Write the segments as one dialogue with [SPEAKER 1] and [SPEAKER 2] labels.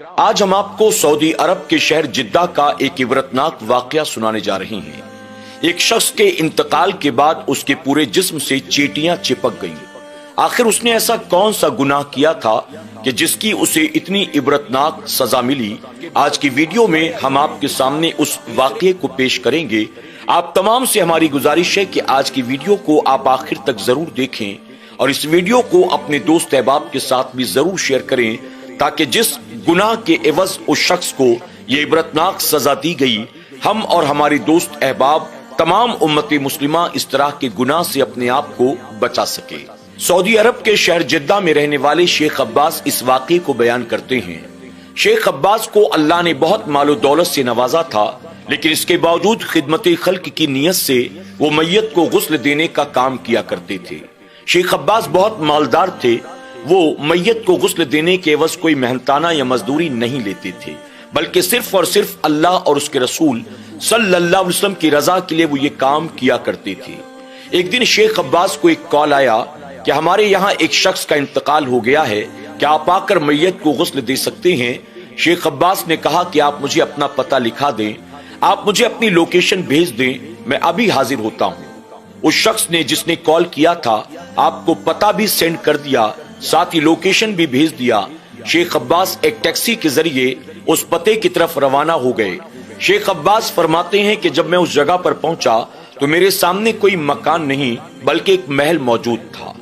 [SPEAKER 1] آج ہم آپ کو سعودی عرب کے شہر جدہ کا ایک عبرتناک واقعہ سنانے جا رہے ہیں۔ ایک شخص کے انتقال کے بعد اس کے پورے جسم سے چیٹیاں چپک گئیں۔ آخر اس نے ایسا کون سا گناہ کیا تھا کہ جس کی اسے اتنی عبرتناک سزا ملی؟ آج کی ویڈیو میں ہم آپ کے سامنے اس واقعے کو پیش کریں گے۔ آپ تمام سے ہماری گزارش ہے کہ آج کی ویڈیو کو آپ آخر تک ضرور دیکھیں اور اس ویڈیو کو اپنے دوست احباب کے ساتھ بھی ضرور شیئر کریں تاکہ جس گناہ کے عوض اس شخص کو یہ عبرتناک سزا دی گئی، ہم اور ہمارے دوست احباب تمام امت مسلمہ اس طرح کے گناہ سے اپنے آپ کو بچا سکے۔ سعودی عرب کے شہر جدہ میں رہنے والے شیخ عباس اس واقعے کو بیان کرتے ہیں۔ شیخ عباس کو اللہ نے بہت مال و دولت سے نوازا تھا، لیکن اس کے باوجود خدمت خلق کی نیت سے وہ میت کو غسل دینے کا کام کیا کرتے تھے۔ شیخ عباس بہت مالدار تھے۔ وہ میت کو غسل دینے کے عوض کوئی محنتانہ یا مزدوری نہیں لیتے تھے، بلکہ صرف اور صرف اللہ اور اس کے رسول صلی اللہ علیہ وسلم کی رضا کے لیے وہ یہ کام کیا کرتے تھے۔ ایک دن شیخ عباس کو ایک کال آیا کہ ہمارے یہاں ایک شخص کا انتقال ہو گیا ہے، کیا آپ آ کر میت کو غسل دے سکتے ہیں؟ شیخ عباس نے کہا کہ آپ مجھے اپنا پتہ لکھا دیں، آپ مجھے اپنی لوکیشن بھیج دیں، میں ابھی حاضر ہوتا ہوں۔ اس شخص نے جس نے کال کیا تھا آپ کو پتہ بھی سینڈ کر دیا، ساتھ ہی لوکیشن بھی بھیج دیا۔ شیخ عباس ایک ٹیکسی کے ذریعے اس پتے کی طرف روانہ ہو گئے۔ شیخ عباس فرماتے ہیں کہ جب میں اس جگہ پر پہنچا تو میرے سامنے کوئی مکان نہیں بلکہ ایک محل موجود تھا۔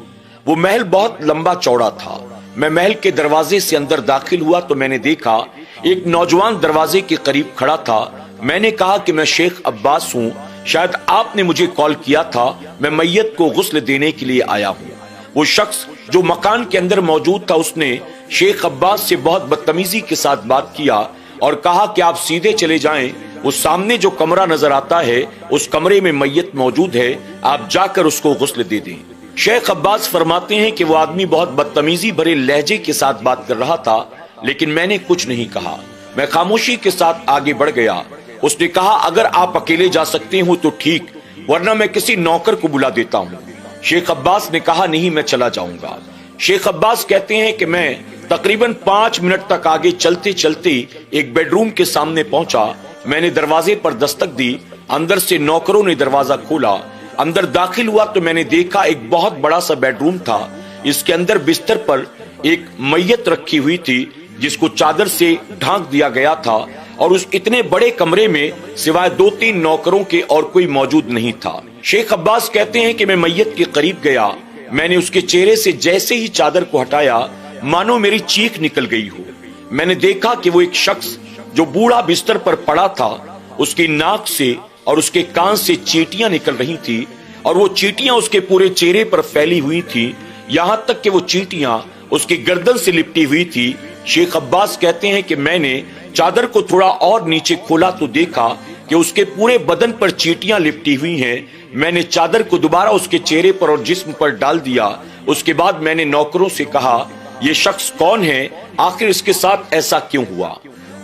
[SPEAKER 1] وہ محل بہت لمبا چوڑا تھا۔ میں محل کے دروازے سے اندر داخل ہوا تو میں نے دیکھا ایک نوجوان دروازے کے قریب کھڑا تھا۔ میں نے کہا کہ میں شیخ عباس ہوں، شاید آپ نے مجھے کال کیا تھا، میں میت کو غسل دینے کے لیے آیا ہوں۔ وہ شخص جو مکان کے اندر موجود تھا اس نے شیخ عباس سے بہت بدتمیزی کے ساتھ بات کیا اور کہا کہ آپ سیدھے چلے جائیں، وہ سامنے جو کمرہ نظر آتا ہے اس کمرے میں میت موجود ہے، آپ جا کر اس کو غسل دے دیں۔ شیخ عباس فرماتے ہیں کہ وہ آدمی بہت بدتمیزی بھرے لہجے کے ساتھ بات کر رہا تھا، لیکن میں نے کچھ نہیں کہا، میں خاموشی کے ساتھ آگے بڑھ گیا۔ اس نے کہا اگر آپ اکیلے جا سکتے ہوں تو ٹھیک، ورنہ میں کسی نوکر کو بلا دیتا ہوں۔ شیخ عباس نے کہا نہیں، میں چلا جاؤں گا۔ شیخ عباس کہتے ہیں کہ میں تقریباً 5 منٹ تک آگے چلتے چلتے ایک بیڈ روم کے سامنے پہنچا۔ میں نے دروازے پر دستک دی، اندر سے نوکروں نے دروازہ کھولا۔ اندر داخل ہوا تو میں نے دیکھا ایک بہت بڑا سا بیڈ روم تھا۔ اس کے اندر بستر پر ایک میت رکھی ہوئی تھی جس کو چادر سے ڈھانک دیا گیا تھا، اور اس اتنے بڑے کمرے میں سوائے 2-3 نوکروں کے اور کوئی موجود نہیں تھا۔ شیخ عباس کہتے ہیں کہ میں میت کے قریب گیا، میں نے اس کے چہرے سے جیسے ہی چادر کو ہٹایا مانو میری چیخ نکل گئی ہو۔ میں نے دیکھا کہ وہ ایک شخص جو بوڑھا بستر پر پڑا تھا، اس کی ناک سے اور اس کے کان سے چیٹیاں نکل رہی تھی، اور وہ چیٹیاں اس کے پورے چہرے پر پھیلی ہوئی تھی، یہاں تک کہ وہ چیٹیاں اس کی گردن سے لپٹی ہوئی تھی۔ شیخ عباس کہتے ہیں کہ میں نے چادر کو تھوڑا اور نیچے کھولا تو دیکھا کہ اس کے پورے بدن پر چیٹیاں لپٹی ہوئی ہیں۔ میں نے چادر کو دوبارہ اس کے چہرے پر اور جسم پر ڈال دیا۔ اس کے بعد میں نے نوکروں سے کہا یہ شخص کون ہے، آخر اس کے ساتھ ایسا کیوں ہوا؟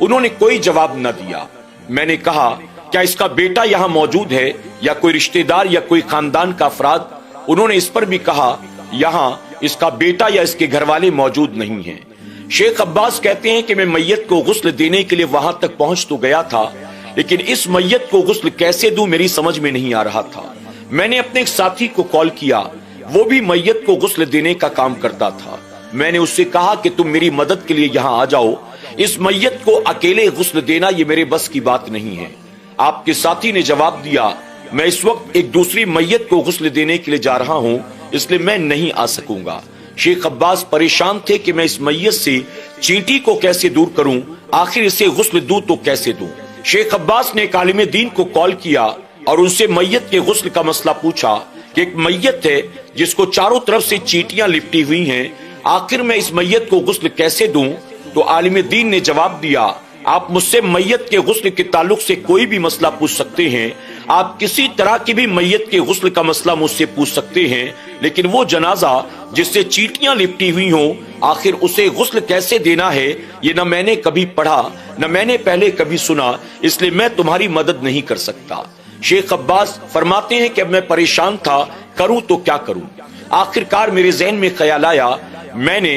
[SPEAKER 1] انہوں نے کوئی جواب نہ دیا۔ میں نے کہا کیا اس کا بیٹا یہاں موجود ہے یا کوئی رشتہ دار یا کوئی خاندان کا افراد؟ انہوں نے اس پر بھی کہا یہاں اس کا بیٹا یا اس کے گھر والے موجود نہیں ہیں۔ شیخ عباس کہتے ہیں کہ میں میت کو غسل دینے کے لیے وہاں تک پہنچ تو گیا تھا، لیکن اس میت کو غسل کیسے دوں میری سمجھ میں نہیں آ رہا تھا۔ میں نے اپنے ایک ساتھی کو کال کیا، وہ بھی میت کو غسل دینے کا کام کرتا تھا۔ میں نے اس سے کہا کہ تم میری مدد کے لیے یہاں آ جاؤ، اس میت کو اکیلے غسل دینا یہ میرے بس کی بات نہیں ہے۔ آپ کے ساتھی نے جواب دیا میں اس وقت ایک دوسری میت کو غسل دینے کے لیے جا رہا ہوں، اس لیے میں نہیں آ سکوں گا۔ شیخ عباس پریشان تھے کہ میں اس میت سے چینٹی کو کیسے دور کروں، آخر اسے غسل دوں تو کیسے دوں۔ شیخ عباس نے ایک عالم دین کو کال کیا اور ان سے میت کے غسل کا مسئلہ پوچھا کہ ایک میت ہے جس کو چاروں طرف سے چیٹیاں لپٹی ہوئی ہیں، آخر میں اس میت کو غسل کیسے دوں؟ تو عالم دین نے جواب دیا آپ مجھ سے میت کے غسل کے تعلق سے کوئی بھی مسئلہ پوچھ سکتے ہیں، آپ کسی طرح کی بھی میت کے غسل کا مسئلہ مجھ سے پوچھ سکتے ہیں، لیکن وہ جنازہ جس سے چیٹیاں لپٹی ہوئی ہوں آخر اسے غسل کیسے دینا ہے یہ نہ میں نے کبھی پڑھا نہ میں نے پہلے کبھی سنا، اس لیے میں تمہاری مدد نہیں کر سکتا۔ شیخ عباس فرماتے ہیں کہ اب میں پریشان تھا، کروں تو کیا کروں؟ آخر کار میرے ذہن میں خیال آیا میں نے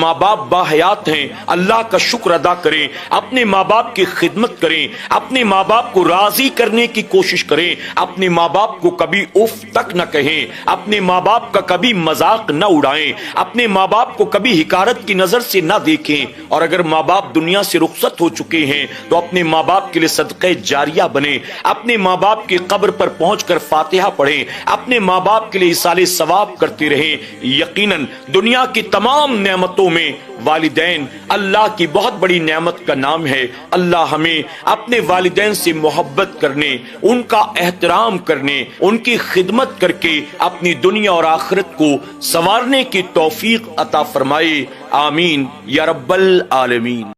[SPEAKER 1] ماں باپ باحیات ہیں اللہ کا شکر ادا کریں، اپنے ماں باپ کی خدمت کریں، اپنے ماں باپ کو راضی کرنے کی کوشش کریں، اپنے ماں باپ کو کبھی اف تک نہ کہیں، اپنے ماں باپ کا کبھی مذاق نہ اڑائیں، اپنے ماں باپ کو کبھی حقارت کی نظر سے نہ دیکھیں، اور اگر ماں باپ دنیا سے رخصت ہو چکے ہیں تو اپنے ماں باپ کے لیے صدقہ جاریہ بنیں، اپنے ماں باپ کی قبر پر پہنچ کر فاتحہ پڑھیں، اپنے ماں باپ کے لیے ایصال ثواب کرتے رہیں۔ یقیناً دنیا کی تمام نعمتوں میں والدین اللہ کی بہت بڑی نعمت کا نام ہے۔ اللہ ہمیں اپنے والدین سے محبت کرنے، ان کا احترام کرنے، ان کی خدمت کر کے اپنی دنیا اور آخرت کو سنوارنے کی توفیق عطا فرمائے، آمین یا رب العالمین۔